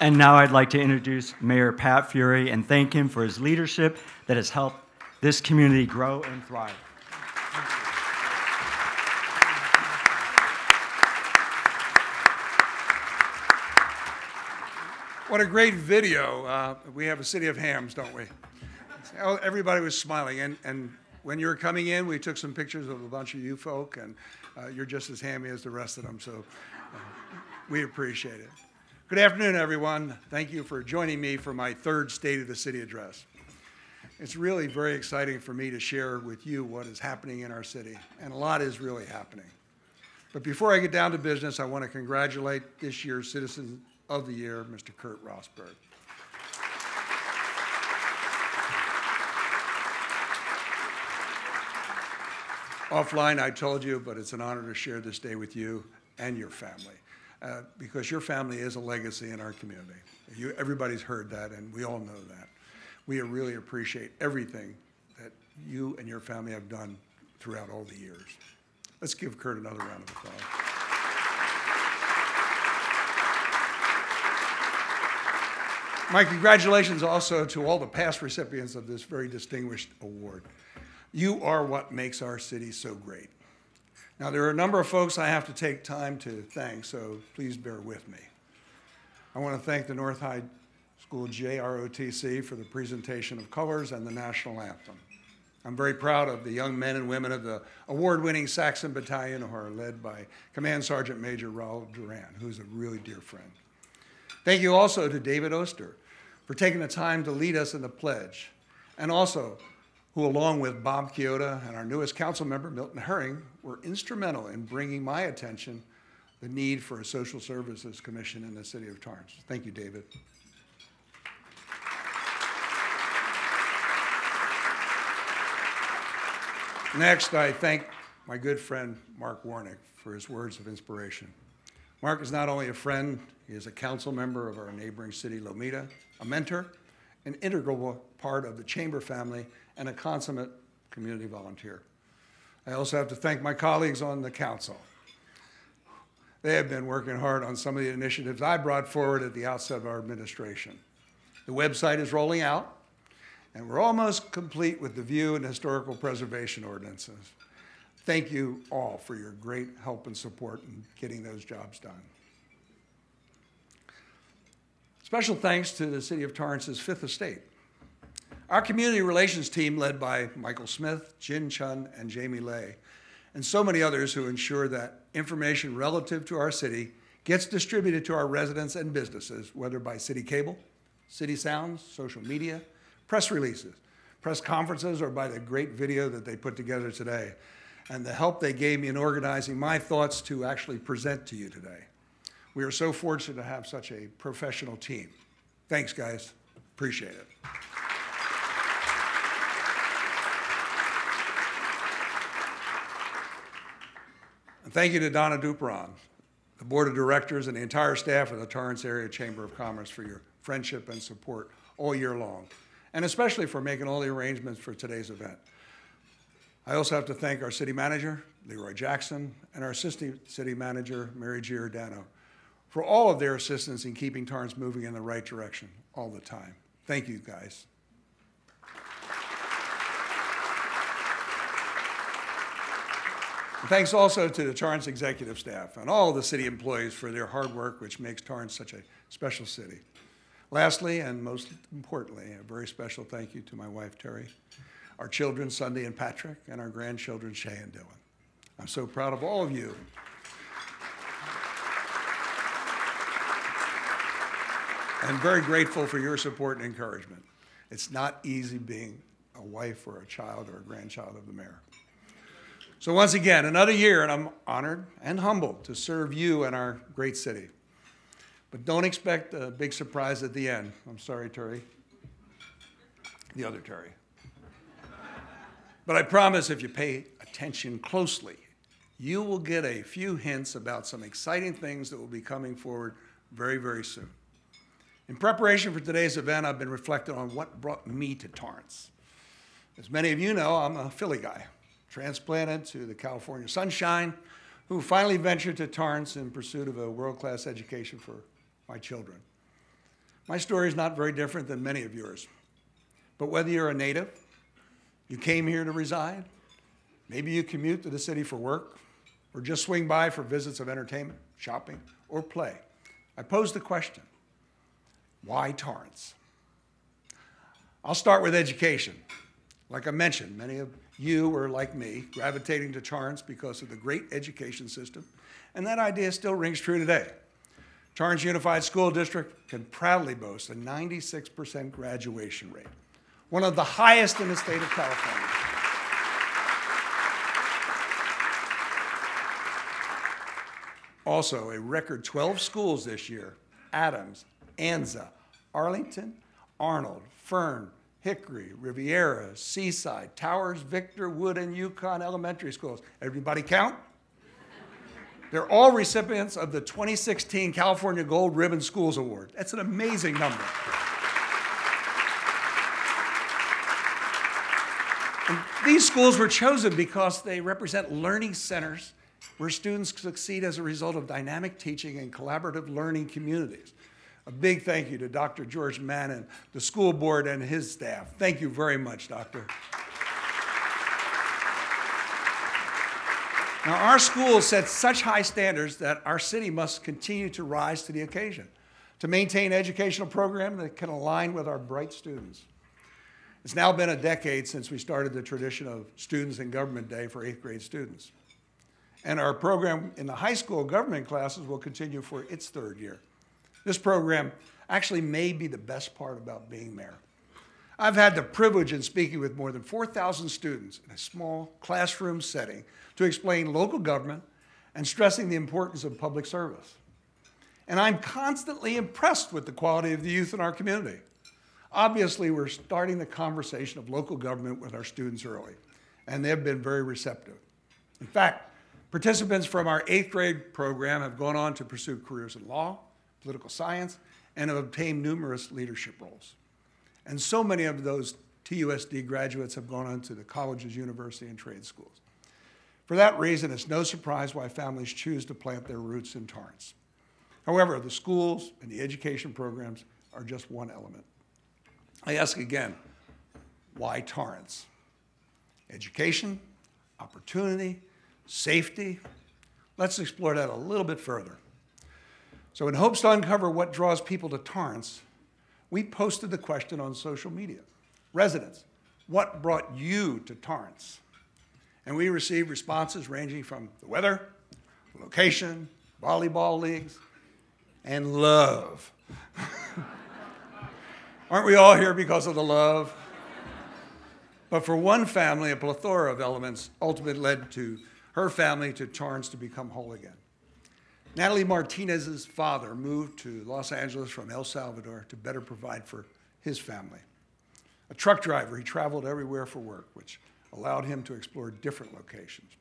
And now I'd like to introduce Mayor Pat Furey and thank him for his leadership that has helped this community grow and thrive. What a great video. We have a city of hams, don't we? Everybody was smiling. And when you were coming in, we took some pictures of a bunch of you folk, and you're just as hammy as the rest of them, so we appreciate it. Good afternoon, everyone. Thank you for joining me for my third State of the City address. It's really very exciting for me to share with you what is happening in our city, and a lot is really happening. But before I get down to business, I want to congratulate this year's Citizen of the Year, Mr. Kurt Rosberg. Offline, I told you, but it's an honor to share this day with you and your family, because your family is a legacy in our community. Everybody's heard that, and we all know that. We really appreciate everything that you and your family have done throughout all the years. Let's give Kurt another round of applause. My congratulations also to all the past recipients of this very distinguished award. You are what makes our city so great. Now, there are a number of folks I have to take time to thank, so please bear with me. I want to thank the North High School JROTC for the presentation of colors and the national anthem. I'm very proud of the young men and women of the award-winning Saxon Battalion who are led by Command Sergeant Major Raul Duran, who's a really dear friend. Thank you also to David Oster for taking the time to lead us in the pledge, and also who, along with Bob Chioda and our newest council member, Milton Herring, were instrumental in bringing my attention the need for a social services commission in the city of Torrance. Thank you, David. Next, I thank my good friend, Mark Warnick, for his words of inspiration. Mark is not only a friend, he is a council member of our neighboring city, Lomita, a mentor, an integral part of the Chamber family, and a consummate community volunteer. I also have to thank my colleagues on the council. They have been working hard on some of the initiatives I brought forward at the outset of our administration. The website is rolling out, and we're almost complete with the view and historical preservation ordinances. Thank you all for your great help and support in getting those jobs done. Special thanks to the City of Torrance's Fifth Estate. Our community relations team, led by Michael Smith, Jin Chun, and Jamie Lay, and so many others who ensure that information relative to our city gets distributed to our residents and businesses, whether by city cable, city sounds, social media, press releases, press conferences, or by the great video that they put together today, and the help they gave me in organizing my thoughts to actually present to you today. We are so fortunate to have such a professional team. Thanks, guys. Appreciate it. And thank you to Donna Duperon, the board of directors, and the entire staff of the Torrance Area Chamber of Commerce for your friendship and support all year long, and especially for making all the arrangements for today's event. I also have to thank our city manager, Leroy Jackson, and our assistant city manager, Mary Giordano, for all of their assistance in keeping Torrance moving in the right direction all the time. Thank you, guys. And thanks also to the Torrance executive staff and all the city employees for their hard work, which makes Torrance such a special city. Lastly, and most importantly, a very special thank you to my wife, Terry, our children, Sunday and Patrick, and our grandchildren, Shay and Dylan. I'm so proud of all of you. I'm very grateful for your support and encouragement. It's not easy being a wife or a child or a grandchild of the mayor. So once again, another year, and I'm honored and humbled to serve you and our great city. But don't expect a big surprise at the end. I'm sorry, Terry. The other Terry. But I promise if you pay attention closely, you will get a few hints about some exciting things that will be coming forward very, very soon. In preparation for today's event, I've been reflecting on what brought me to Torrance. As many of you know, I'm a Philly guy, transplanted to the California sunshine, who finally ventured to Torrance in pursuit of a world-class education for my children. My story is not very different than many of yours. But whether you're a native, you came here to reside, maybe you commute to the city for work, or just swing by for visits of entertainment, shopping, or play, I pose the question, why Torrance? I'll start with education. Like I mentioned, many of you are like me, gravitating to Torrance because of the great education system, and that idea still rings true today. Torrance Unified School District can proudly boast a 96% graduation rate, one of the highest in the state of California. Also, a record 12 schools this year: Adams, Anza, Arlington, Arnold, Fern, Hickory, Riviera, Seaside, Towers, Victor, Wood, and Yukon elementary schools. Everybody count? They're all recipients of the 2016 California Gold Ribbon Schools Award. That's an amazing number. And these schools were chosen because they represent learning centers where students succeed as a result of dynamic teaching and collaborative learning communities. A big thank you to Dr. George Mannon, the school board, and his staff. Thank you very much, Doctor. Now, our schools set such high standards that our city must continue to rise to the occasion, to maintain educational programs that can align with our bright students. It's now been a decade since we started the tradition of Students in Government Day for 8th grade students. And our program in the high school government classes will continue for its 3rd year. This program actually may be the best part about being mayor. I've had the privilege in speaking with more than 4,000 students in a small classroom setting to explain local government and stressing the importance of public service. And I'm constantly impressed with the quality of the youth in our community. Obviously, we're starting the conversation of local government with our students early, and they've been very receptive. In fact, participants from our 8th grade program have gone on to pursue careers in law, political science, and have obtained numerous leadership roles. And so many of those TUSD graduates have gone on to the colleges, university, and trade schools. For that reason, it's no surprise why families choose to plant their roots in Torrance. However, the schools and the education programs are just one element. I ask again, why Torrance? Education, opportunity, safety. Let's explore that a little bit further. So in hopes to uncover what draws people to Torrance, we posted the question on social media. Residents, what brought you to Torrance? And we received responses ranging from the weather, location, volleyball leagues, and love. Aren't we all here because of the love? But for one family, a plethora of elements ultimately led to her family to Torrance to become whole again. Natalie Martinez's father moved to Los Angeles from El Salvador to better provide for his family. A truck driver, he traveled everywhere for work, which allowed him to explore different locations.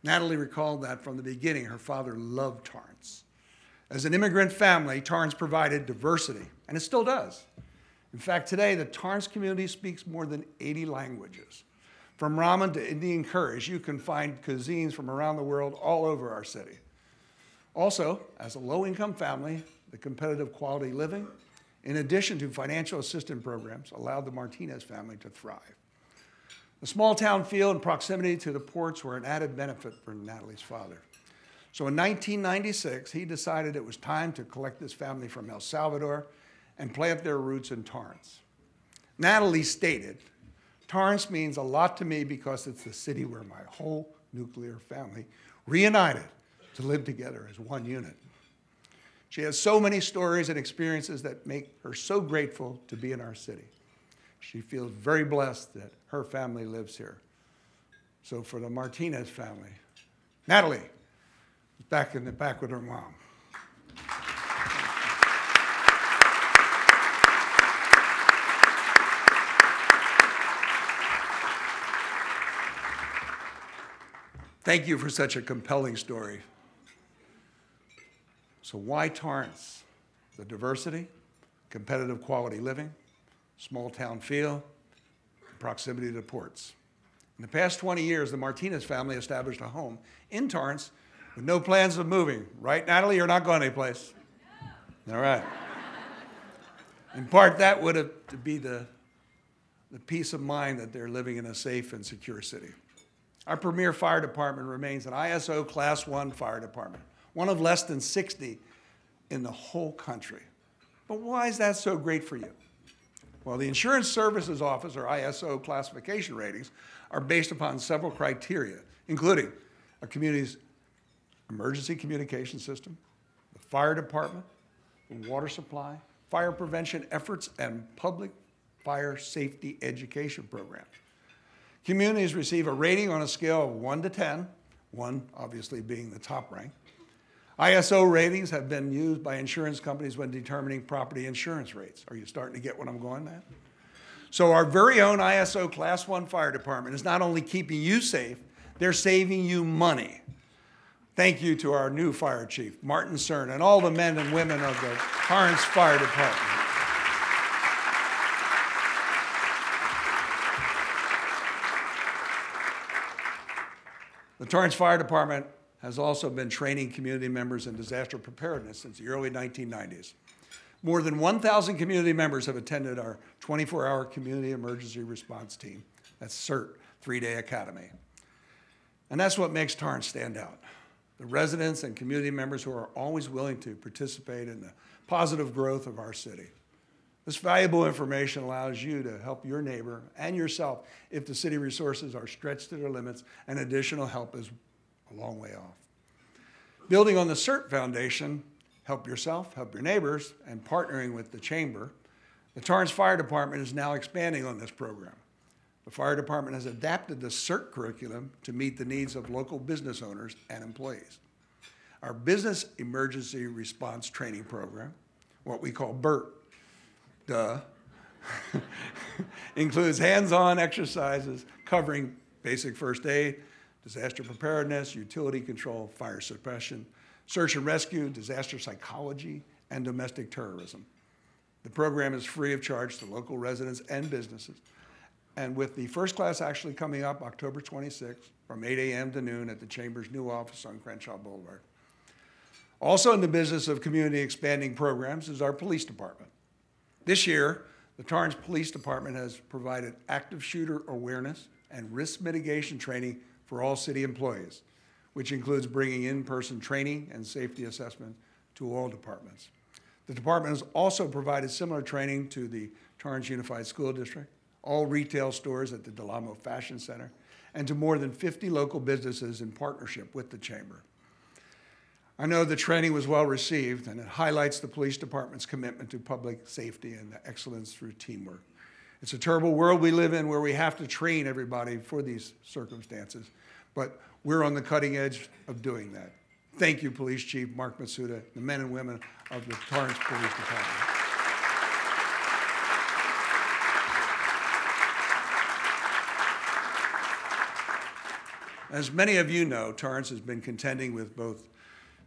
Natalie recalled that from the beginning, her father loved Torrance. As an immigrant family, Torrance provided diversity, and it still does. In fact, today, the Torrance community speaks more than 80 languages. From ramen to Indian curries, you can find cuisines from around the world all over our city. Also, as a low-income family, the competitive quality living, in addition to financial assistance programs, allowed the Martinez family to thrive. The small town feel and proximity to the ports were an added benefit for Natalie's father. So in 1996, he decided it was time to collect his family from El Salvador and plant their roots in Torrance. Natalie stated, "Torrance means a lot to me because it's the city where my whole nuclear family reunited to live together as one unit." She has so many stories and experiences that make her so grateful to be in our city. She feels very blessed that her family lives here. So for the Martinez family, Natalie is back in the back with her mom. Thank you for such a compelling story. So why Torrance? The diversity, competitive quality living, small town feel, proximity to ports. In the past 20 years, the Martinez family established a home in Torrance with no plans of moving. Right, Natalie? You're not going anyplace. No. All right. In part, that would have to be the peace of mind that they're living in a safe and secure city. Our premier fire department remains an ISO Class 1 fire department, one of less than 60 in the whole country. But why is that so great for you? Well, the Insurance Services Office, or ISO classification ratings, are based upon several criteria, including a community's emergency communication system, the fire department, the water supply, fire prevention efforts, and public fire safety education programs. Communities receive a rating on a scale of 1 to 10, 1 obviously being the top rank. ISO ratings have been used by insurance companies when determining property insurance rates. Are you starting to get what I'm going at? So our very own ISO Class 1 fire department is not only keeping you safe, they're saving you money. Thank you to our new fire chief, Martin Cern, and all the men and women of the Torrance Fire Department. The Torrance Fire Department has also been training community members in disaster preparedness since the early 1990s. More than 1,000 community members have attended our 24-hour community emergency response team. That's CERT, 3-day academy. And that's what makes Torrance stand out. The residents and community members who are always willing to participate in the positive growth of our city. This valuable information allows you to help your neighbor and yourself if the city resources are stretched to their limits and additional help is a long way off. Building on the CERT Foundation, help yourself, help your neighbors, and partnering with the Chamber, the Torrance Fire Department is now expanding on this program. The fire department has adapted the CERT curriculum to meet the needs of local business owners and employees. Our Business Emergency Response Training Program, what we call BERT, includes hands-on exercises covering basic first aid, disaster preparedness, utility control, fire suppression, search and rescue, disaster psychology, and domestic terrorism. The program is free of charge to local residents and businesses. And with the first class actually coming up October 26th from 8 a.m. to noon at the Chamber's new office on Crenshaw Boulevard. Also in the business of community expanding programs is our police department. This year, the Torrance Police Department has provided active shooter awareness and risk mitigation training for all city employees, which includes bringing in-person training and safety assessment to all departments. The department has also provided similar training to the Torrance Unified School District, all retail stores at the Del Amo Fashion Center, and to more than 50 local businesses in partnership with the Chamber. I know the training was well received, and it highlights the police department's commitment to public safety and excellence through teamwork. It's a terrible world we live in where we have to train everybody for these circumstances, but we're on the cutting edge of doing that. Thank you, Police Chief Mark Matsuda, the men and women of the Torrance Police Department. As many of you know, Torrance has been contending with both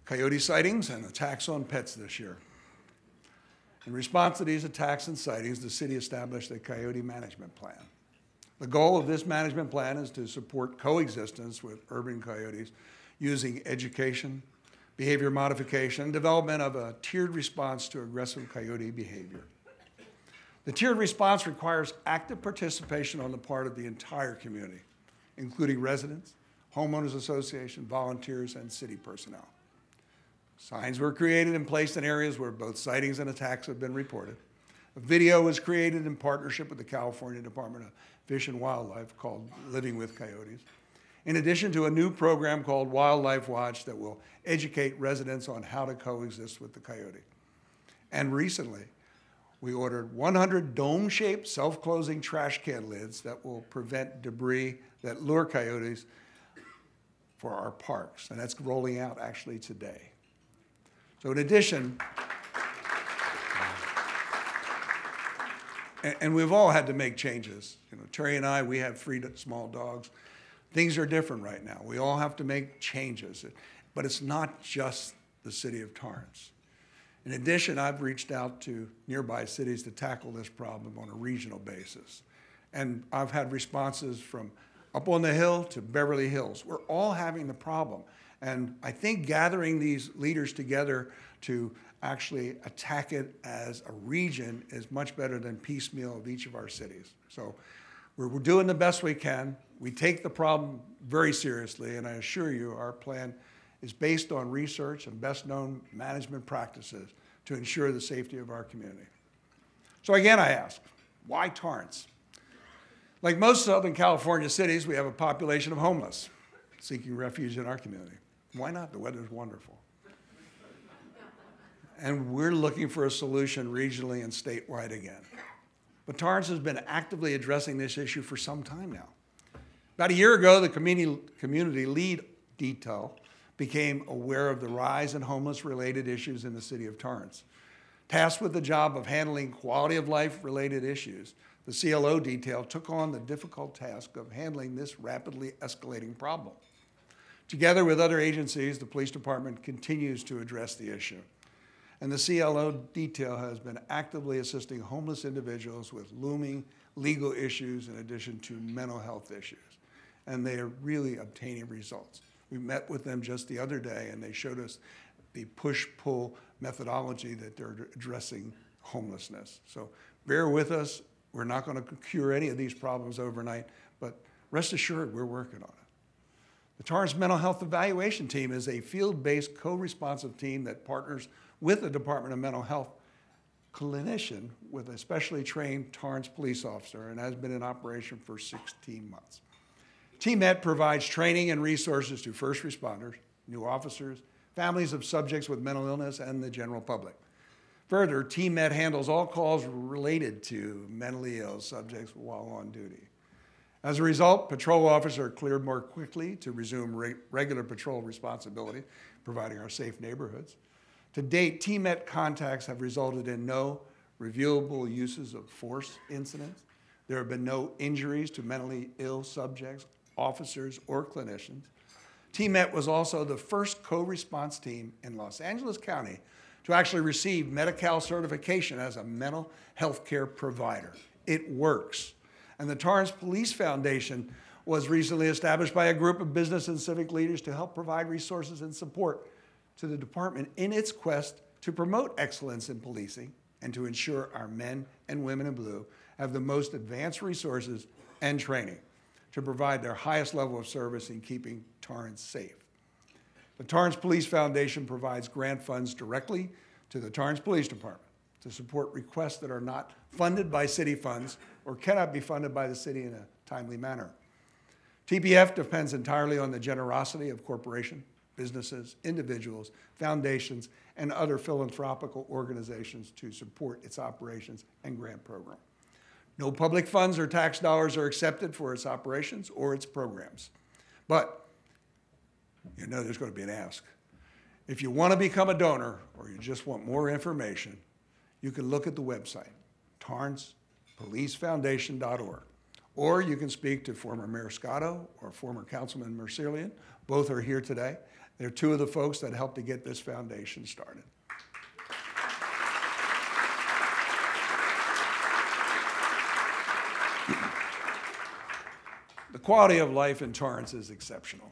coyote sightings and attacks on pets this year. In response to these attacks and sightings, the city established a coyote management plan. The goal of this management plan is to support coexistence with urban coyotes using education, behavior modification, and development of a tiered response to aggressive coyote behavior. The tiered response requires active participation on the part of the entire community, including residents, homeowners association, volunteers, and city personnel. Signs were created and placed in areas where both sightings and attacks have been reported. A video was created in partnership with the California Department of Fish and Wildlife called Living with Coyotes, in addition to a new program called Wildlife Watch that will educate residents on how to coexist with the coyote. And recently, we ordered 100 dome-shaped, self-closing trash can lids that will prevent debris that lure coyotes for our parks, and that's rolling out actually today. So in addition, and we've all had to make changes. You know, Terry and I, we have 3 small dogs. Things are different right now. We all have to make changes, but it's not just the city of Torrance. In addition, I've reached out to nearby cities to tackle this problem on a regional basis. And I've had responses from up on the hill to Beverly Hills. We're all having the problem. And I think gathering these leaders together to actually attack it as a region is much better than piecemeal of each of our cities. So we're doing the best we can. We take the problem very seriously, and I assure you our plan is based on research and best known management practices to ensure the safety of our community. So again, I ask, why Torrance? Like most Southern California cities, we have a population of homeless seeking refuge in our community. Why not? The weather's wonderful. And we're looking for a solution regionally and statewide again. But Torrance has been actively addressing this issue for some time now. About a year ago, the community lead detail became aware of the rise in homeless-related issues in the city of Torrance. Tasked with the job of handling quality of life-related issues, the CLO detail took on the difficult task of handling this rapidly escalating problem. Together with other agencies, the police department continues to address the issue. And the CLO detail has been actively assisting homeless individuals with looming legal issues in addition to mental health issues. And they are really obtaining results. We met with them just the other day, and they showed us the push-pull methodology that they're addressing homelessness. So bear with us. We're not going to cure any of these problems overnight, but rest assured we're working on it. The Torrance Mental Health Evaluation Team is a field-based co-responsive team that partners with the Department of Mental Health clinician with a specially trained Torrance police officer and has been in operation for 16 months. TMET provides training and resources to first responders, new officers, families of subjects with mental illness, and the general public. Further, TMET handles all calls related to mentally ill subjects while on duty. As a result, patrol officers are cleared more quickly to resume regular patrol responsibility, providing our safe neighborhoods. To date, TMET contacts have resulted in no reviewable uses of force incidents. There have been no injuries to mentally ill subjects, officers, or clinicians. TMET was also the first co-response team in Los Angeles County to actually receive Medi-Cal certification as a mental health care provider. It works. And the Torrance Police Foundation was recently established by a group of business and civic leaders to help provide resources and support to the department in its quest to promote excellence in policing and to ensure our men and women in blue have the most advanced resources and training to provide their highest level of service in keeping Torrance safe. The Torrance Police Foundation provides grant funds directly to the Torrance Police Department to support requests that are not funded by city funds or cannot be funded by the city in a timely manner. TPF depends entirely on the generosity of corporations, businesses, individuals, foundations, and other philanthropic organizations to support its operations and grant program. No public funds or tax dollars are accepted for its operations or its programs. But you know there's going to be an ask. If you want to become a donor or you just want more information, you can look at the website, torrancepolicefoundation.org. Or you can speak to former Mayor Scotto or former Councilman Mercillian. Both are here today. They're two of the folks that helped to get this foundation started. The quality of life in Torrance is exceptional.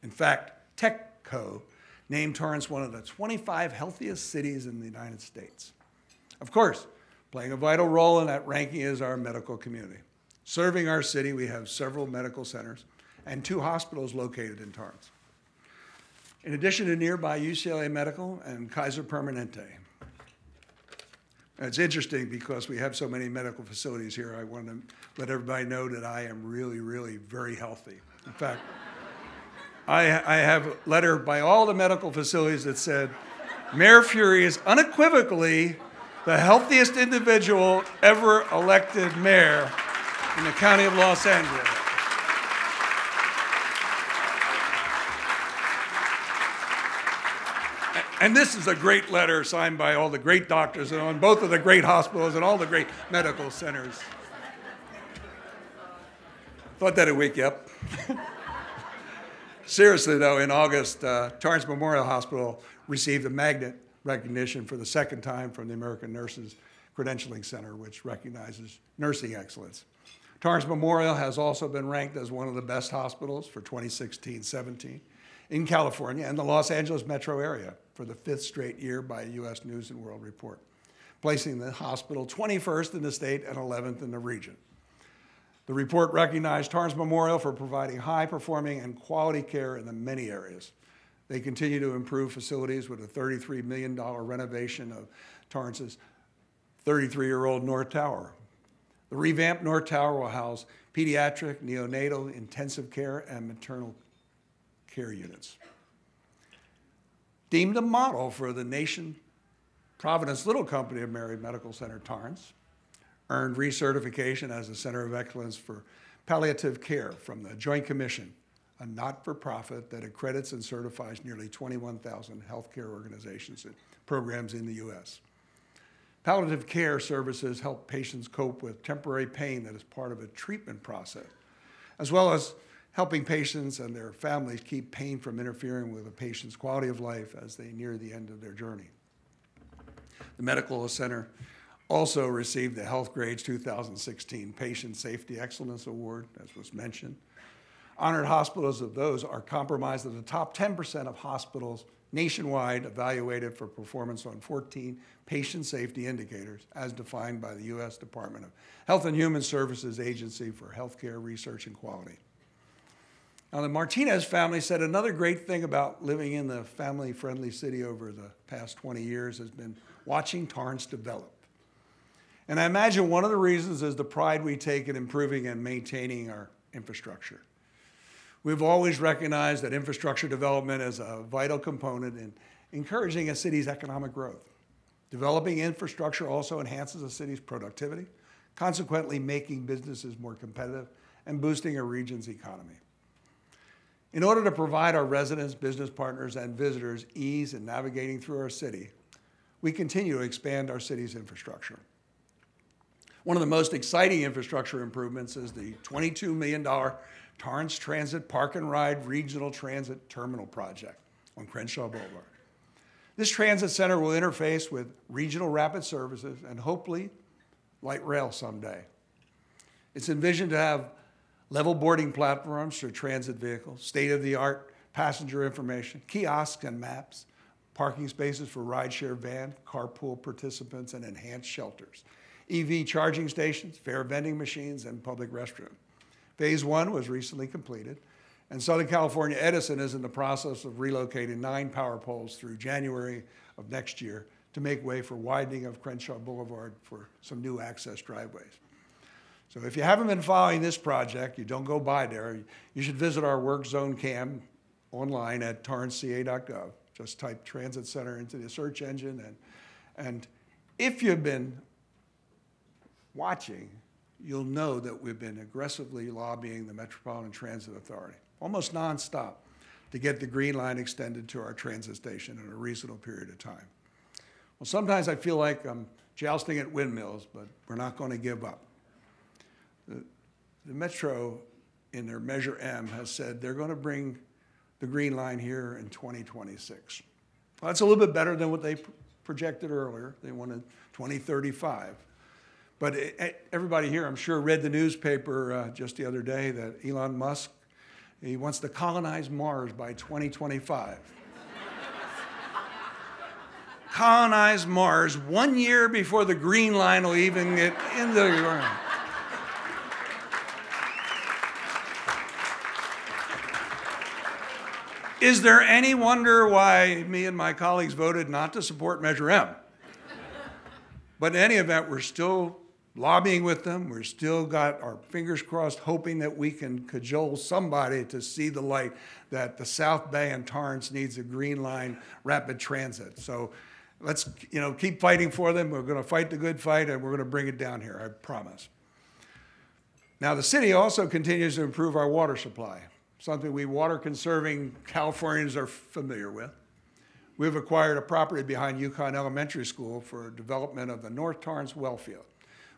In fact, TechCo named Torrance one of the 25 healthiest cities in the United States. Of course, playing a vital role in that ranking is our medical community. Serving our city, we have several medical centers and 2 hospitals located in Torrance. In addition to nearby UCLA Medical and Kaiser Permanente. It's interesting because we have so many medical facilities here. I want to let everybody know that I am really, really very healthy. In fact, I have a letter by all the medical facilities that said, Mayor Furey is unequivocally the healthiest individual ever elected mayor in the county of Los Angeles. And this is a great letter signed by all the great doctors and on both of the great hospitals and all the great medical centers. Thought that'd wake you up. Seriously, though, in August, Torrance Memorial Hospital received a magnet recognition for the 2nd time from the American Nurses Credentialing Center, which recognizes nursing excellence. Torrance Memorial has also been ranked as one of the best hospitals for 2016-17. in California and the Los Angeles metro area for the 5th straight year by U.S. News and World Report, placing the hospital 21st in the state and 11th in the region. The report recognized Torrance Memorial for providing high-performing and quality care in the many areas. They continue to improve facilities with a $33 million renovation of Torrance's 33-year-old North Tower. The revamped North Tower will house pediatric, neonatal, intensive care, and maternal care units. Deemed a model for the nation, Providence Little Company of Mary Medical Center Torrance earned recertification as a Center of Excellence for Palliative Care from the Joint Commission, a not-for-profit that accredits and certifies nearly 21,000 healthcare organizations and programs in the U.S. Palliative care services help patients cope with temporary pain that is part of a treatment process, as well as helping patients and their families keep pain from interfering with a patient's quality of life as they near the end of their journey. The Medical Center also received the Health Grades 2016 Patient Safety Excellence Award, as was mentioned. Honored hospitals of those are comprised of the top 10% of hospitals nationwide evaluated for performance on 14 patient safety indicators as defined by the U.S. Department of Health and Human Services Agency for Healthcare Research and Quality. Now, the Martinez family said another great thing about living in the family-friendly city over the past 20 years has been watching Torrance develop. And I imagine one of the reasons is the pride we take in improving and maintaining our infrastructure. We've always recognized that infrastructure development is a vital component in encouraging a city's economic growth. Developing infrastructure also enhances a city's productivity, consequently making businesses more competitive and boosting a region's economy. In order to provide our residents, business partners, and visitors ease in navigating through our city, we continue to expand our city's infrastructure. One of the most exciting infrastructure improvements is the $22 million Torrance Transit Park and Ride Regional Transit Terminal Project on Crenshaw Boulevard. This transit center will interface with regional rapid services and hopefully light rail someday. It's envisioned to have level boarding platforms for transit vehicles, state-of-the-art passenger information, kiosks and maps, parking spaces for rideshare van, carpool participants, and enhanced shelters, EV charging stations, fare vending machines, and public restrooms. Phase 1 was recently completed, and Southern California Edison is in the process of relocating 9 power poles through January of next year to make way for widening of Crenshaw Boulevard for some new access driveways. So if you haven't been following this project, you don't go by there, you should visit our work zone cam online at torranceca.gov. Just type Transit Center into the search engine, and if you've been watching, you'll know that we've been aggressively lobbying the Metropolitan Transit Authority, almost nonstop, to get the Green Line extended to our transit station in a reasonable period of time. Well, sometimes I feel like I'm jousting at windmills, but we're not going to give up. The Metro, in their Measure M, has said they're going to bring the Green Line here in 2026. Well, that's a little bit better than what they projected earlier. They wanted 2035. But everybody here, I'm sure, read the newspaper just the other day that Elon Musk, he wants to colonize Mars by 2025. Colonize Mars 1 year before the Green Line will even get into the ground. Is there any wonder why me and my colleagues voted not to support Measure M? But in any event, we're still lobbying with them. We're still got our fingers crossed, hoping that we can cajole somebody to see the light that the South Bay and Torrance needs a Green Line rapid transit. So let's keep fighting for them. We're going to fight the good fight, and we're going to bring it down here, I promise. Now, the city also continues to improve our water supply, something we water-conserving Californians are familiar with. We've acquired a property behind Yukon Elementary School for development of the North Torrance well field,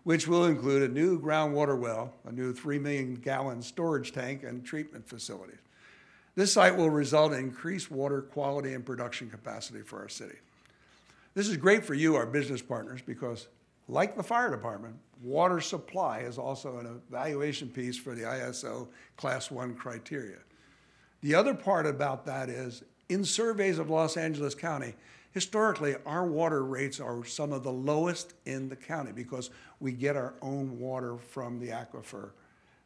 which will include a new groundwater well, a new 3 million gallon storage tank, and treatment facilities. This site will result in increased water quality and production capacity for our city. This is great for you, our business partners, because like the fire department, water supply is also an evaluation piece for the ISO Class 1 criteria. The other part about that is, in surveys of Los Angeles County, historically, our water rates are some of the lowest in the county because we get our own water from the aquifer.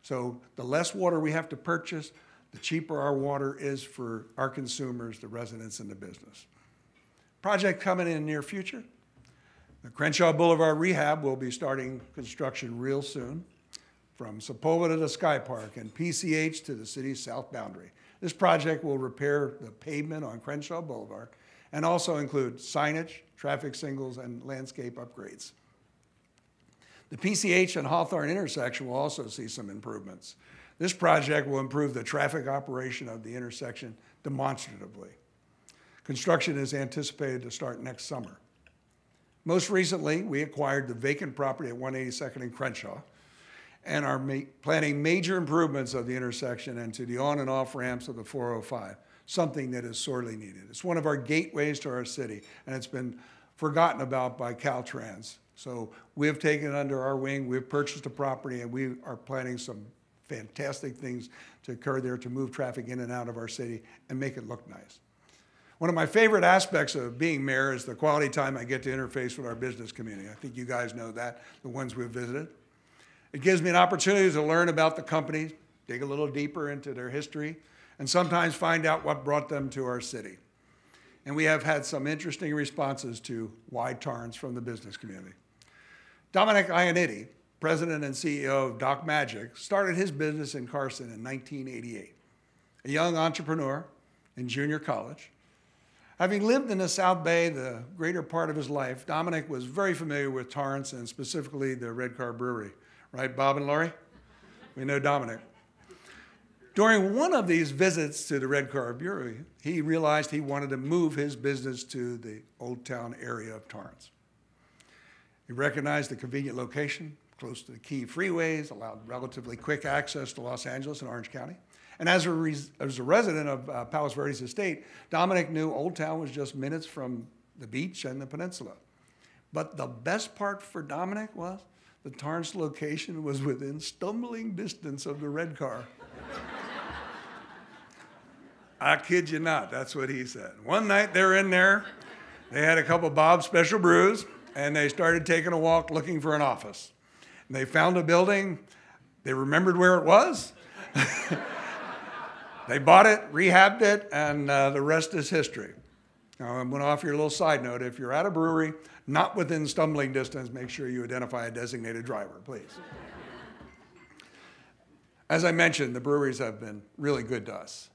So the less water we have to purchase, the cheaper our water is for our consumers, the residents, and the business. Project coming in the near future. The Crenshaw Boulevard rehab will be starting construction real soon, from Sepulveda to the Sky Park and PCH to the city's south boundary. This project will repair the pavement on Crenshaw Boulevard and also include signage, traffic signals, and landscape upgrades. The PCH and Hawthorne intersection will also see some improvements. This project will improve the traffic operation of the intersection demonstratively. Construction is anticipated to start next summer. Most recently, we acquired the vacant property at 182nd and Crenshaw and are planning major improvements of the intersection and to the on and off ramps of the 405, something that is sorely needed. It's one of our gateways to our city, and it's been forgotten about by Caltrans. So we have taken it under our wing, we've purchased the property, and we are planning some fantastic things to occur there to move traffic in and out of our city and make it look nice. One of my favorite aspects of being mayor is the quality time I get to interface with our business community. I think you guys know that, the ones we've visited. It gives me an opportunity to learn about the companies, dig a little deeper into their history, and sometimes find out what brought them to our city. And we have had some interesting responses to why Torrance from the business community. Dominic Iannitti, president and CEO of Doc Magic, started his business in Carson in 1988. A young entrepreneur in junior college. Having lived in the South Bay the greater part of his life, Dominic was very familiar with Torrance and specifically the Red Car Brewery. Right, Bob and Laurie? We know Dominic. During one of these visits to the Red Car Brewery, he realized he wanted to move his business to the Old Town area of Torrance. He recognized the convenient location, close to the key freeways, allowed relatively quick access to Los Angeles and Orange County. And as a resident of Palos Verdes Estate, Dominic knew Old Town was just minutes from the beach and the peninsula. But the best part for Dominic was the Torrance location was within stumbling distance of the Red Car. I kid you not, that's what he said. One night they're in there, they had a couple Bob's Special Brews, and they started taking a walk looking for an office. And they found a building, they remembered where it was. They bought it, rehabbed it, and the rest is history. Now, I'm going to offer you a little side note. If you're at a brewery, not within stumbling distance, make sure you identify a designated driver, please. As I mentioned, the breweries have been really good to us.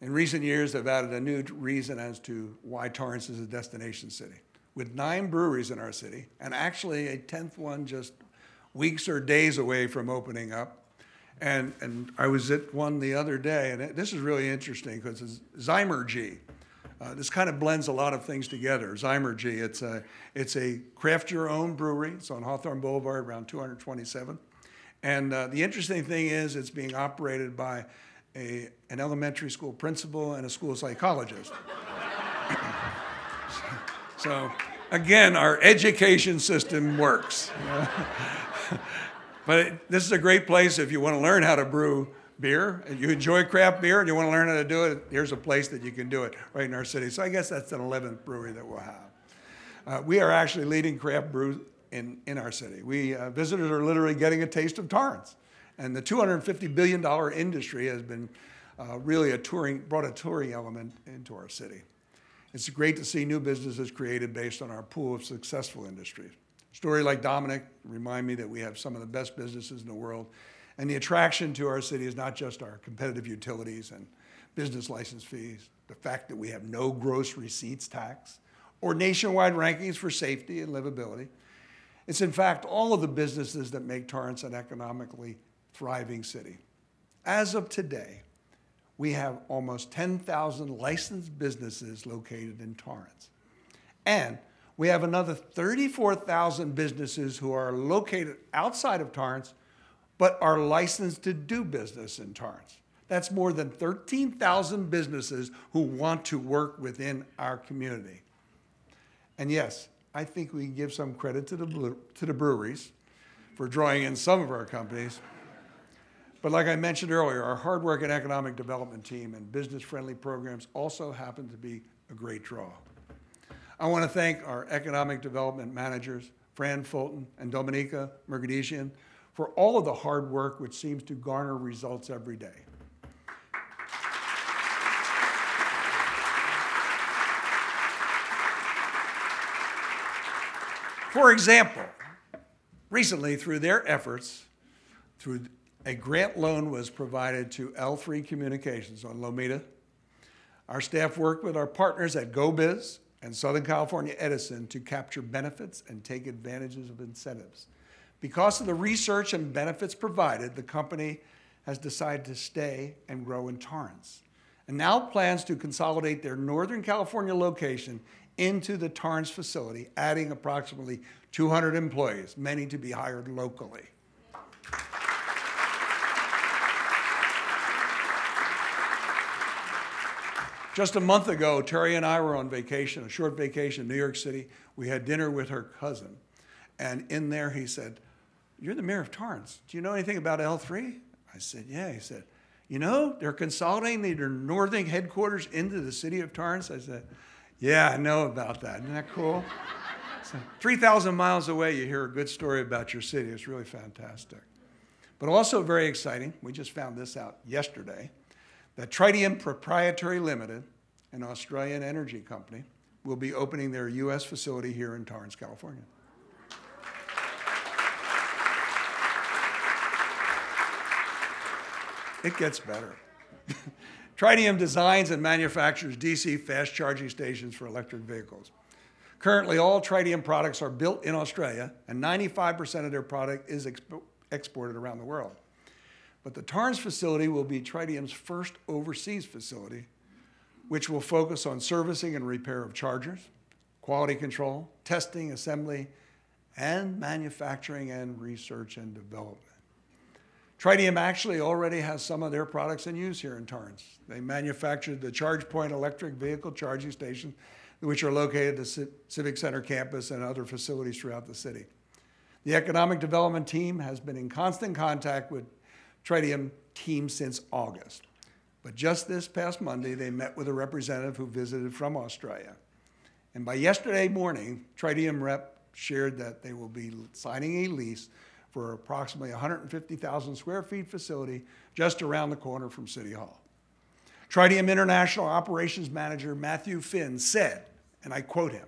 In recent years, they've added a new reason as to why Torrance is a destination city. With 9 breweries in our city, and actually a 10th one just weeks or days away from opening up. And I was at one the other day, and this is really interesting because it's Zymergy. This kind of blends a lot of things together. Zymergy, it's a craft your own brewery. It's on Hawthorne Boulevard, around 227. And the interesting thing is it's being operated by an elementary school principal and a school psychologist. So again, our education system works. But this is a great place if you want to learn how to brew beer, and you enjoy craft beer, and you want to learn how to do it, here's a place that you can do it right in our city. So I guess that's an 11th brewery that we'll have. We are actually leading craft brews in our city. Visitors are literally getting a taste of Torrance. And the $250 billion industry has been really brought a touring element into our city. It's great to see new businesses created based on our pool of successful industries. A story like Dominic remind me that we have some of the best businesses in the world. And the attraction to our city is not just our competitive utilities and business license fees, the fact that we have no gross receipts tax, or nationwide rankings for safety and livability. It's in fact all of the businesses that make Torrance an economically thriving city. As of today, we have almost 10,000 licensed businesses located in Torrance. And we have another 34,000 businesses who are located outside of Torrance, but are licensed to do business in Torrance. That's more than 13,000 businesses who want to work within our community. And yes, I think we can give some credit to the breweries for drawing in some of our companies. But like I mentioned earlier, our hard-working economic development team and business-friendly programs also happen to be a great draw. I want to thank our economic development managers, Fran Fulton and Dominika Mergadesian, for all of the hard work which seems to garner results every day. For example, recently through their efforts, a grant loan was provided to L3 Communications on Lomita. Our staff worked with our partners at GoBiz and Southern California Edison to capture benefits and take advantages of incentives. Because of the research and benefits provided, the company has decided to stay and grow in Torrance, and now plans to consolidate their Northern California location into the Torrance facility, adding approximately 200 employees, many to be hired locally. Just a month ago, Terry and I were on vacation, a short vacation in New York City. We had dinner with her cousin, and in there he said, "You're the mayor of Torrance. Do you know anything about L3? I said, "Yeah." He said, "You know, they're consolidating their northern headquarters into the city of Torrance." I said, "Yeah, I know about that. Isn't that cool?" So 3,000 miles away, you hear a good story about your city. It's really fantastic. But also very exciting, we just found this out yesterday, that Tritium Proprietary Limited, an Australian energy company, will be opening their U.S. facility here in Torrance, California. It gets better. Tritium designs and manufactures DC fast charging stations for electric vehicles. Currently, all Tritium products are built in Australia, and 95% of their product is exported around the world. But the Torrance facility will be Tritium's first overseas facility, which will focus on servicing and repair of chargers, quality control, testing, assembly, and manufacturing and research and development. Tritium actually already has some of their products in use here in Torrance. They manufactured the ChargePoint electric vehicle charging stations, which are located at the Civic Center campus and other facilities throughout the city. The economic development team has been in constant contact with Tritium team since August. But just this past Monday, they met with a representative who visited from Australia. And by yesterday morning, Tritium rep shared that they will be signing a lease for approximately 150,000 square feet facility just around the corner from City Hall. Tritium International Operations Manager Matthew Finn said, and I quote him,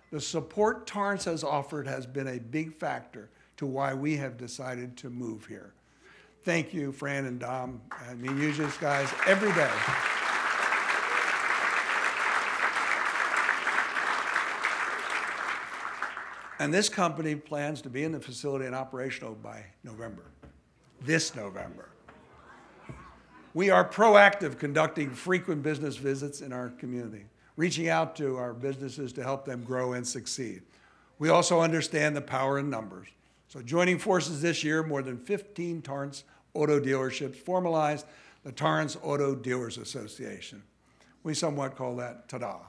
"The support Torrance has offered has been a big factor to why we have decided to move here." Thank you, Fran and Dom. I mean, you just guys every day. And this company plans to be in the facility and operational by November, this November. We are proactive, conducting frequent business visits in our community, reaching out to our businesses to help them grow and succeed. We also understand the power in numbers. So joining forces this year, more than 15 Torrance auto dealerships formalized the Torrance Auto Dealers Association. We somewhat call that ta-da.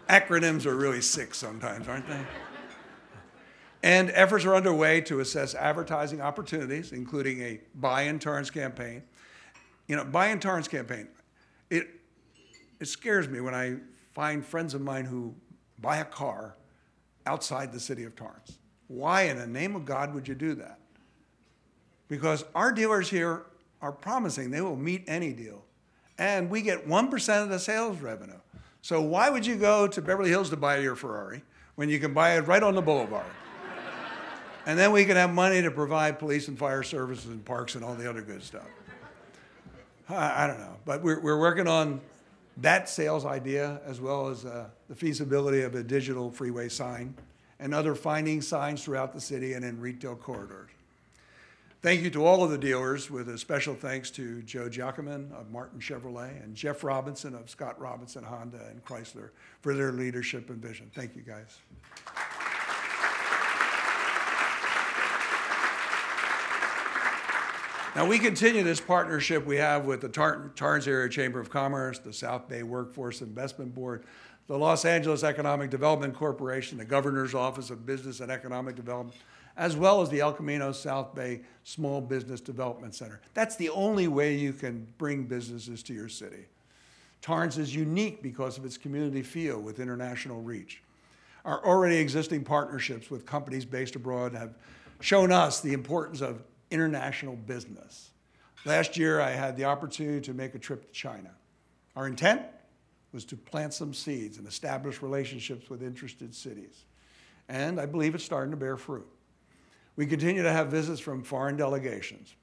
Acronyms are really sick sometimes, aren't they? And efforts are underway to assess advertising opportunities, including a Buy in Torrance campaign. You know, Buy in Torrance campaign, it scares me when I find friends of mine who buy a car outside the city of Torrance. Why in the name of God would you do that? Because our dealers here are promising they will meet any deal. And we get 1% of the sales revenue. So why would you go to Beverly Hills to buy your Ferrari when you can buy it right on the boulevard? And then we can have money to provide police and fire services and parks and all the other good stuff. I don't know, but we're working on that sales idea as well as the feasibility of a digital freeway sign and other finding signs throughout the city and in retail corridors. Thank you to all of the dealers, with a special thanks to Joe Giacomin of Martin Chevrolet and Jeff Robinson of Scott Robinson Honda and Chrysler for their leadership and vision. Thank you, guys. Now, we continue this partnership we have with the Torrance Area Chamber of Commerce, the South Bay Workforce Investment Board, the Los Angeles Economic Development Corporation, the Governor's Office of Business and Economic Development, as well as the El Camino South Bay Small Business Development Center. That's the only way you can bring businesses to your city. Torrance is unique because of its community feel with international reach. Our already existing partnerships with companies based abroad have shown us the importance of international business. Last year, I had the opportunity to make a trip to China. Our intent was to plant some seeds and establish relationships with interested cities. And I believe it's starting to bear fruit. We continue to have visits from foreign delegations.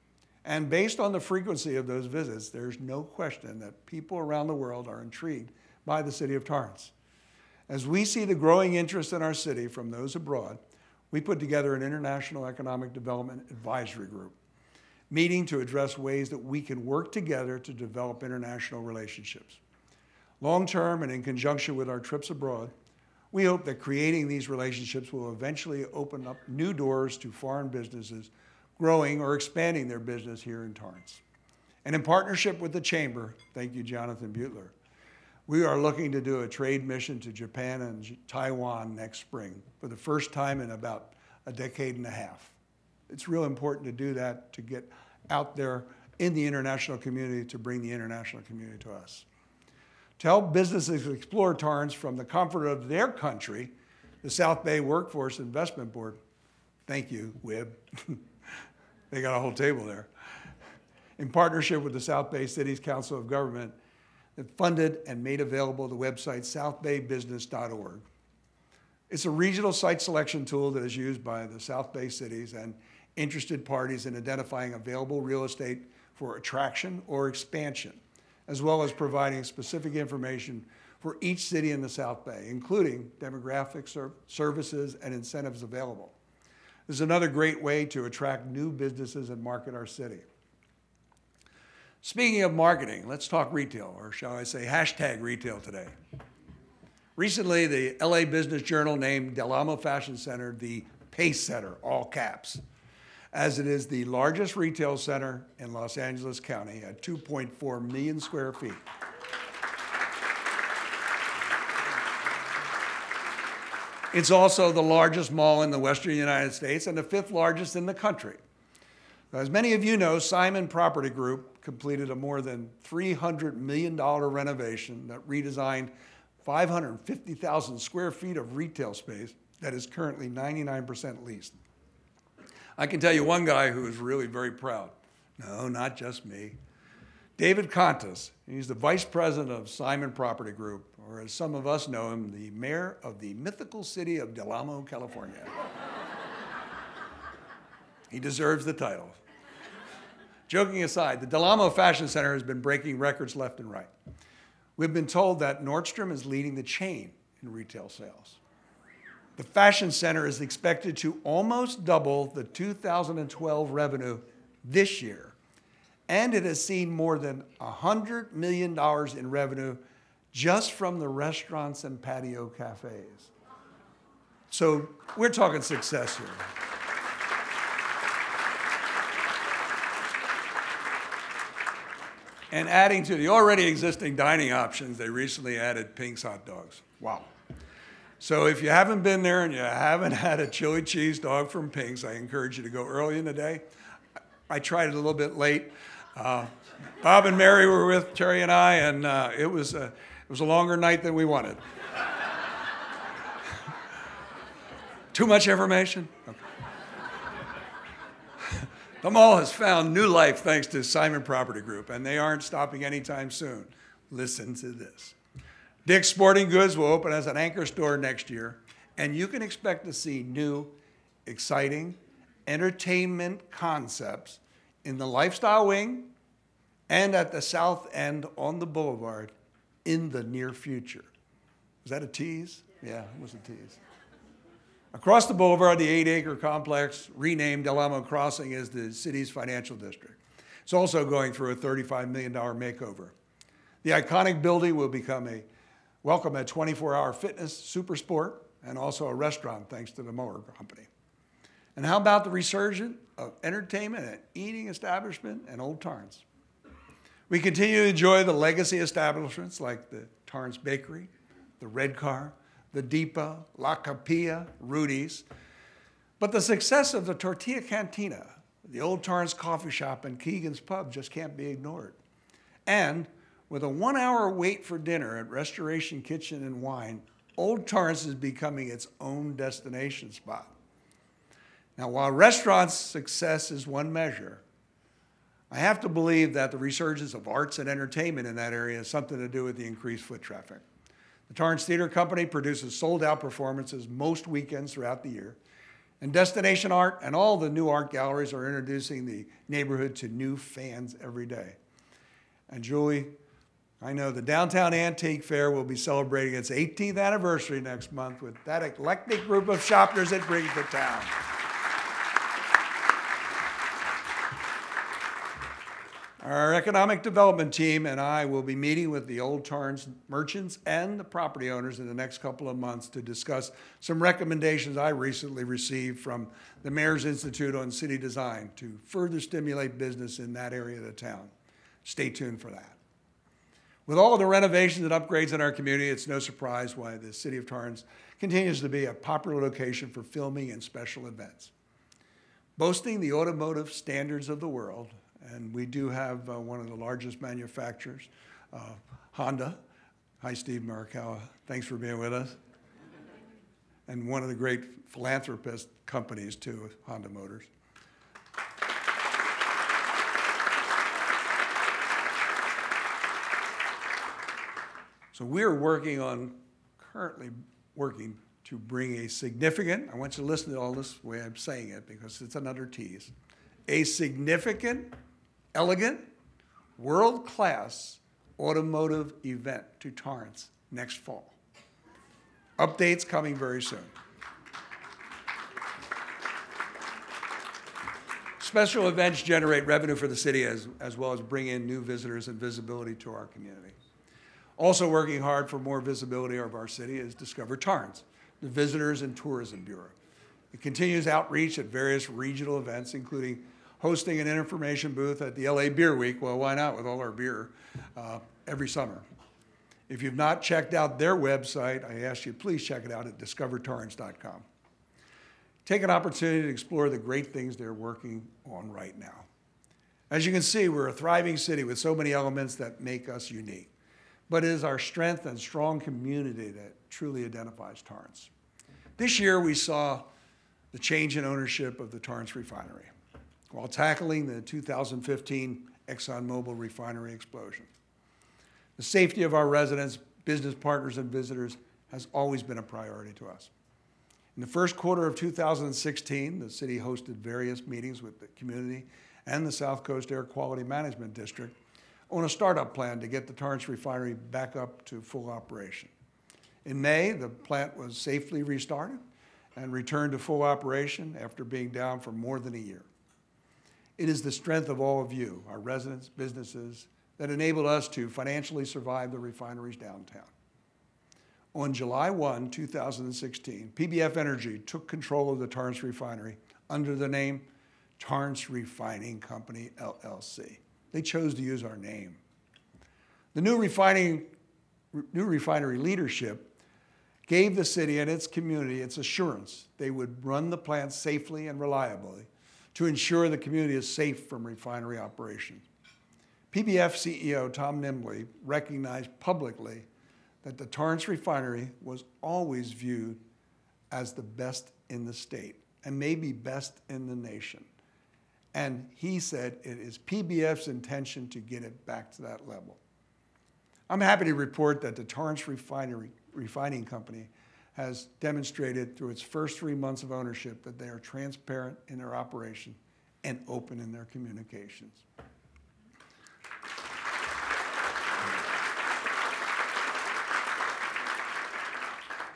And based on the frequency of those visits, there's no question that people around the world are intrigued by the city of Torrance. As we see the growing interest in our city from those abroad, we put together an International Economic Development Advisory Group, meeting to address ways that we can work together to develop international relationships. Long-term and in conjunction with our trips abroad, we hope that creating these relationships will eventually open up new doors to foreign businesses growing or expanding their business here in Torrance. And in partnership with the Chamber, thank you, Jonathan Butler, we are looking to do a trade mission to Japan and Taiwan next spring for the first time in about a decade and a half. It's real important to do that, to get out there in the international community, to bring the international community to us. To help businesses explore Torrance from the comfort of their country, the South Bay Workforce Investment Board, thank you, WIB, they got a whole table there, in partnership with the South Bay Cities Council of Government, that funded and made available the website southbaybusiness.org. It's a regional site selection tool that is used by the South Bay cities and interested parties in identifying available real estate for attraction or expansion, as well as providing specific information for each city in the South Bay, including demographics, services, and incentives available. This is another great way to attract new businesses and market our city. Speaking of marketing, let's talk retail, or shall I say hashtag retail today. Recently, the LA Business Journal named Del Amo Fashion Center the Pace Center, all caps, as it is the largest retail center in Los Angeles County at 2.4 million square feet. It's also the largest mall in the Western United States and the 5th largest in the country. As many of you know, Simon Property Group completed a more than $300 million renovation that redesigned 550,000 square feet of retail space that is currently 99% leased. I can tell you one guy who is really very proud. No, not just me. David Contis. He's the vice president of Simon Property Group, or as some of us know him, the mayor of the mythical city of Del Amo, California. He deserves the title. Joking aside, the Del Amo Fashion Center has been breaking records left and right. We've been told that Nordstrom is leading the chain in retail sales. The Fashion Center is expected to almost double the 2012 revenue this year, and it has seen more than $100 million in revenue just from the restaurants and patio cafes. So we're talking success here. And adding to the already existing dining options, they recently added Pink's Hot Dogs. Wow. So if you haven't been there and you haven't had a chili cheese dog from Pink's, I encourage you to go early in the day. I tried it a little bit late. Bob and Mary were with Terry and I, and it was a longer night than we wanted. Too much information? Okay. The mall has found new life thanks to Simon Property Group, and they aren't stopping anytime soon. Listen to this. Dick's Sporting Goods will open as an anchor store next year, and you can expect to see new, exciting entertainment concepts in the lifestyle wing and at the south end on the boulevard in the near future. Was that a tease? Yeah, it was a tease. Across the boulevard, the 8-acre complex, renamed Del Amo Crossing, is the city's financial district. It's also going through a $35 million makeover. The iconic building will welcome a 24-hour fitness super sport and also a restaurant thanks to the mower company. And how about the resurgence of entertainment and eating establishment in Old Torrance? We continue to enjoy the legacy establishments like the Torrance Bakery, the Red Car, the Depot, La Capilla, Rudy's. But the success of the Tortilla Cantina, the Old Torrance Coffee Shop, and Keegan's Pub just can't be ignored. And with a 1-hour wait for dinner at Restoration Kitchen and Wine, Old Torrance is becoming its own destination spot. Now, while restaurant success is one measure, I have to believe that the resurgence of arts and entertainment in that area has something to do with the increased foot traffic. The Torrance Theater Company produces sold-out performances most weekends throughout the year, and Destination Art and all the new art galleries are introducing the neighborhood to new fans every day. And Julie, I know the Downtown Antique Fair will be celebrating its 18th anniversary next month with that eclectic group of shoppers it brings to town. Our economic development team and I will be meeting with the Old Torrance merchants and the property owners in the next couple of months to discuss some recommendations I recently received from the Mayor's Institute on City Design to further stimulate business in that area of the town. Stay tuned for that. With all of the renovations and upgrades in our community, it's no surprise why the city of Torrance continues to be a popular location for filming and special events. Boasting the automotive standards of the world, and we do have one of the largest manufacturers, Honda. Hi, Steve Marikawa. Thanks for being with us. And one of the great philanthropist companies, too, Honda Motors. So we're currently working to bring a significant, I want you to listen to all this the way I'm saying it because it's another tease, a significant, elegant, world-class automotive event to Torrance next fall. Updates coming very soon. Special events generate revenue for the city as well as bring in new visitors and visibility to our community. Also working hard for more visibility of our city is Discover Torrance, the Visitors and Tourism Bureau. It continues outreach at various regional events, including hosting an information booth at the LA Beer Week. Well, why not with all our beer every summer. If you've not checked out their website, I ask you please check it out at discovertorrance.com. Take an opportunity to explore the great things they're working on right now. As you can see, we're a thriving city with so many elements that make us unique. But it is our strength and strong community that truly identifies Torrance. This year, we saw the change in ownership of the Torrance refinery while tackling the 2015 ExxonMobil refinery explosion. The safety of our residents, business partners, and visitors has always been a priority to us. In the first quarter of 2016, the city hosted various meetings with the community and the South Coast Air Quality Management District on a startup plan to get the Torrance refinery back up to full operation. In May, the plant was safely restarted and returned to full operation after being down for more than a year. It is the strength of all of you, our residents, businesses, that enabled us to financially survive the refineries downtown. On July 1, 2016, PBF Energy took control of the Torrance refinery under the name Torrance Refining Company, LLC. They chose to use our name. The new refinery leadership gave the city and its community its assurance they would run the plant safely and reliably to ensure the community is safe from refinery operation. PBF CEO Tom Nimbley recognized publicly that the Torrance refinery was always viewed as the best in the state and maybe best in the nation. And he said it is PBF's intention to get it back to that level. I'm happy to report that the Torrance Refining Company has demonstrated through its first 3 months of ownership that they are transparent in their operation and open in their communications.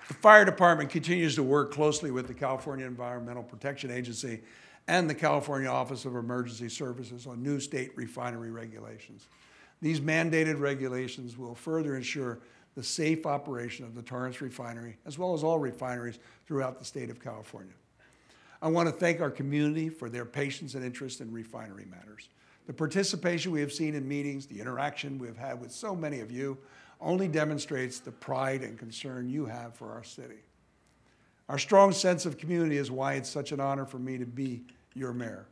The fire department continues to work closely with the California Environmental Protection Agency and the California Office of Emergency Services on new state refinery regulations. These mandated regulations will further ensure the safe operation of the Torrance refinery, as well as all refineries throughout the state of California. I want to thank our community for their patience and interest in refinery matters. The participation we have seen in meetings, the interaction we have had with so many of you, only demonstrates the pride and concern you have for our city. Our strong sense of community is why it's such an honor for me to be your mayor.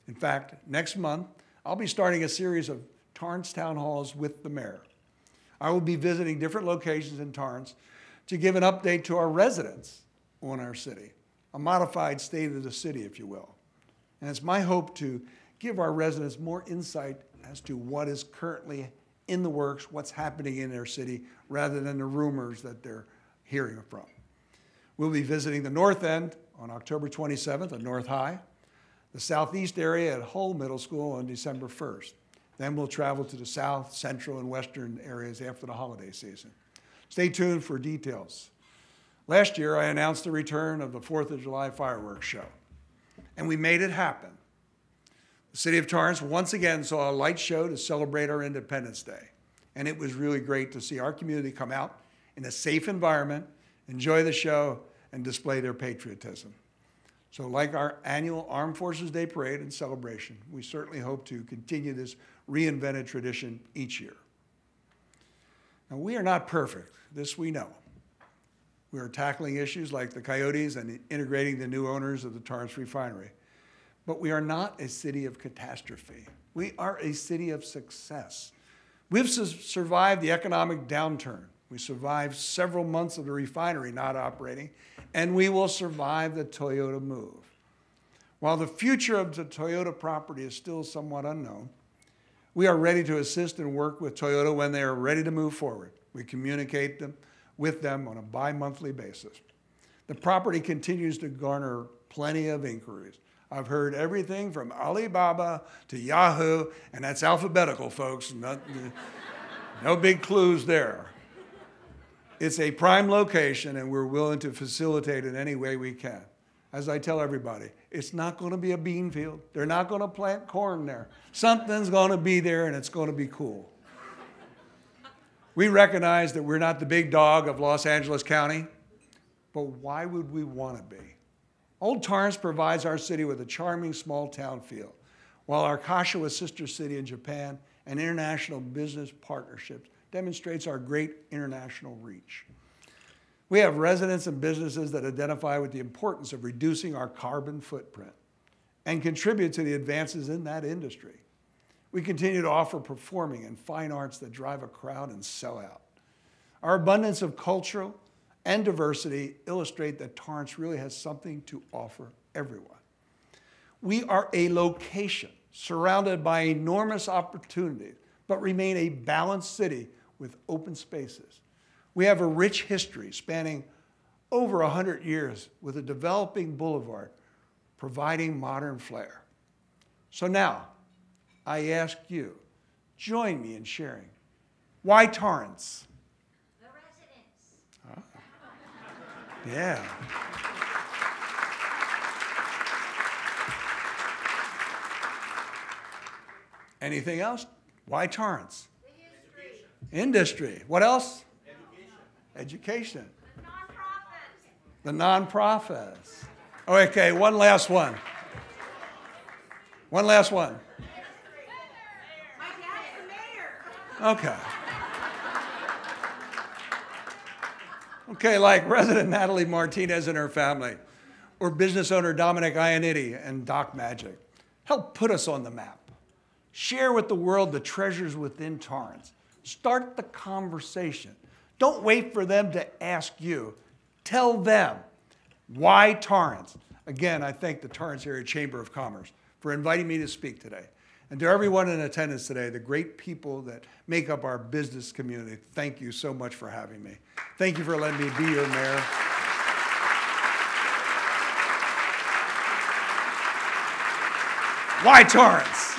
In fact, next month, I'll be starting a series of Torrance town halls with the mayor. I will be visiting different locations in Torrance to give an update to our residents on our city, a modified state of the city, if you will. And it's my hope to give our residents more insight as to what is currently in the works, what's happening in their city, rather than the rumors that they're hearing from. We'll be visiting the North End on October 27th at North High, the Southeast area at Hull Middle School on December 1st. Then we'll travel to the South, Central, and Western areas after the holiday season. Stay tuned for details. Last year, I announced the return of the 4th of July fireworks show, and we made it happen. The city of Torrance once again saw a light show to celebrate our Independence Day, and it was really great to see our community come out in a safe environment, enjoy the show, and display their patriotism. So like our annual Armed Forces Day Parade and celebration, we certainly hope to continue this reinvented tradition each year. Now, we are not perfect, this we know. We are tackling issues like the coyotes and integrating the new owners of the Torrance refinery. But we are not a city of catastrophe. We are a city of success. We've survived the economic downturn. We survived several months of the refinery not operating, and we will survive the Toyota move. While the future of the Toyota property is still somewhat unknown, we are ready to assist and work with Toyota when they are ready to move forward. We communicate with them on a bi-monthly basis. The property continues to garner plenty of inquiries. I've heard everything from Alibaba to Yahoo, and that's alphabetical, folks. No big clues there. It's a prime location, and we're willing to facilitate it any way we can. As I tell everybody, it's not going to be a bean field. They're not going to plant corn there. Something's going to be there, and it's going to be cool. We recognize that we're not the big dog of Los Angeles County, but why would we want to be? Old Torrance provides our city with a charming small town feel, while our Kashiwa sister city in Japan and international business partnerships demonstrates our great international reach. We have residents and businesses that identify with the importance of reducing our carbon footprint and contribute to the advances in that industry. We continue to offer performing and fine arts that drive a crowd and sell out. Our abundance of cultural and diversity illustrate that Torrance really has something to offer everyone. We are a location surrounded by enormous opportunities, but remain a balanced city with open spaces. We have a rich history spanning over 100 years with a developing boulevard providing modern flair. So now, I ask you, join me in sharing. Why Torrance? The residents. Yeah. Anything else? Why Torrance? The history. Industry. What else? Education. The nonprofits. The nonprofits. Okay, one last one. One last one. My dad's the mayor. Okay. Okay, like resident Natalie Martinez and her family, or business owner Dominic Iannitti and Doc Magic. Help put us on the map. Share with the world the treasures within Torrance. Start the conversation. Don't wait for them to ask you. Tell them, why Torrance? Again, I thank the Torrance Area Chamber of Commerce for inviting me to speak today. And to everyone in attendance today, the great people that make up our business community, thank you so much for having me. Thank you for letting me be your mayor. Why Torrance?